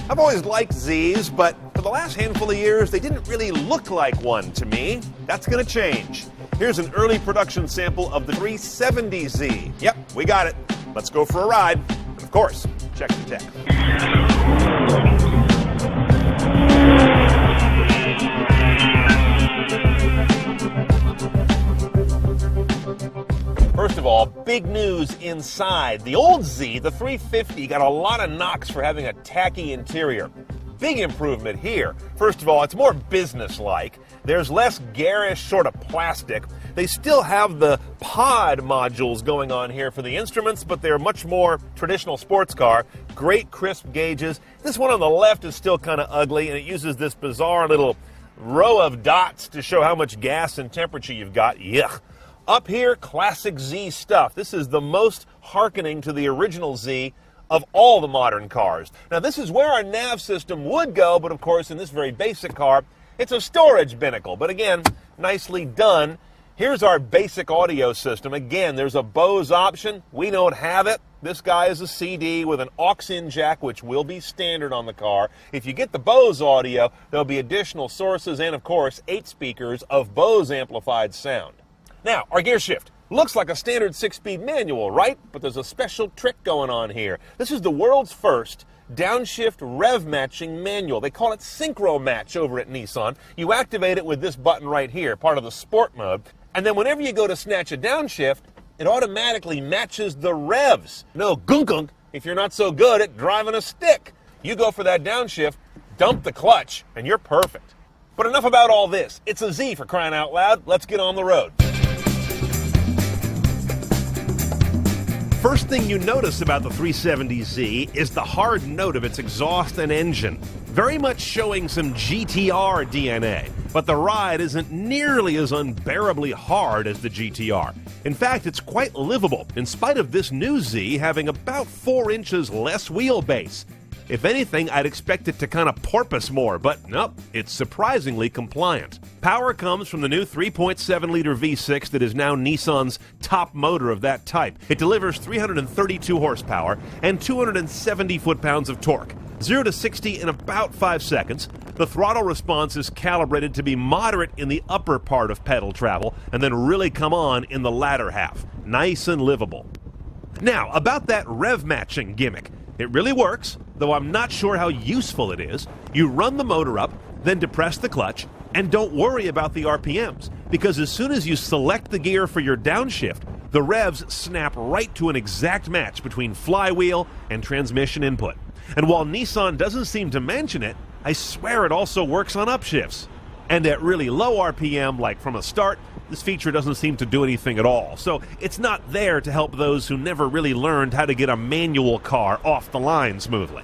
I've always liked Z's, but for the last handful of years, they didn't really look like one to me. That's going to change. Here's an early production sample of the 370Z. Yep, we got it. Let's go for a ride. And of course, check the tech. First of all, big news inside. The old Z, the 350, got a lot of knocks for having a tacky interior. Big improvement here. First of all, it's more business-like. There's less garish sort of plastic. They still have the pod modules going on here for the instruments, but they're much more traditional sports car. Great crisp gauges. This one on the left is still kind of ugly, and it uses this bizarre little row of dots to show how much gas and temperature you've got. Yuck. Up here, classic Z stuff. This is the most hearkening to the original Z of all the modern cars. Now, this is where our nav system would go, but of course, in this very basic car, it's a storage binnacle. But again, nicely done. Here's our basic audio system. Again, there's a Bose option. We don't have it. This guy is a CD with an aux-in jack, which will be standard on the car. If you get the Bose audio, there'll be additional sources and, of course, 8 speakers of Bose amplified sound. Now, our gear shift. Looks like a standard 6-speed manual, right? But there's a special trick going on here. This is the world's first downshift rev matching manual. They call it Synchro Match over at Nissan. You activate it with this button right here, part of the sport mode. And then whenever you go to snatch a downshift, it automatically matches the revs. No gunk if you're not so good at driving a stick. You go for that downshift, dump the clutch, and you're perfect. But enough about all this. It's a Z, for crying out loud. Let's get on the road. First thing you notice about the 370Z is the hard note of its exhaust and engine. Very much showing some GTR DNA, but the ride isn't nearly as unbearably hard as the GTR. In fact, it's quite livable, in spite of this new Z having about 4 inches less wheelbase. If anything, I'd expect it to kind of porpoise more, but nope, it's surprisingly compliant. Power comes from the new 3.7-liter V6 that is now Nissan's top motor of that type. It delivers 332 horsepower and 270 foot-pounds of torque. 0 to 60 in about 5 seconds. The throttle response is calibrated to be moderate in the upper part of pedal travel and then really come on in the latter half. Nice and livable. Now, about that rev matching gimmick. It really works, though I'm not sure how useful it is. You run the motor up, then depress the clutch, and don't worry about the RPMs, because as soon as you select the gear for your downshift, the revs snap right to an exact match between flywheel and transmission input. And while Nissan doesn't seem to mention it, I swear it also works on upshifts. And at really low RPM, like from a start, this feature doesn't seem to do anything at all. So it's not there to help those who never really learned how to get a manual car off the line smoothly.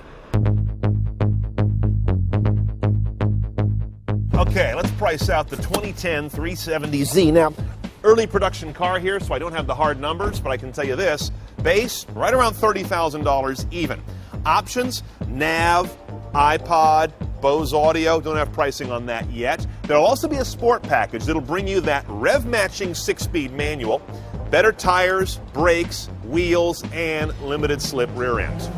Okay, let's price out the 2010 370Z. Now, early production car here, so I don't have the hard numbers, but I can tell you this. Base, right around $30,000 even. Options, nav, iPod, Bose audio, don't have pricing on that yet. There'll also be a sport package that'll bring you that rev-matching 6-speed manual, better tires, brakes, wheels, and limited slip rear ends.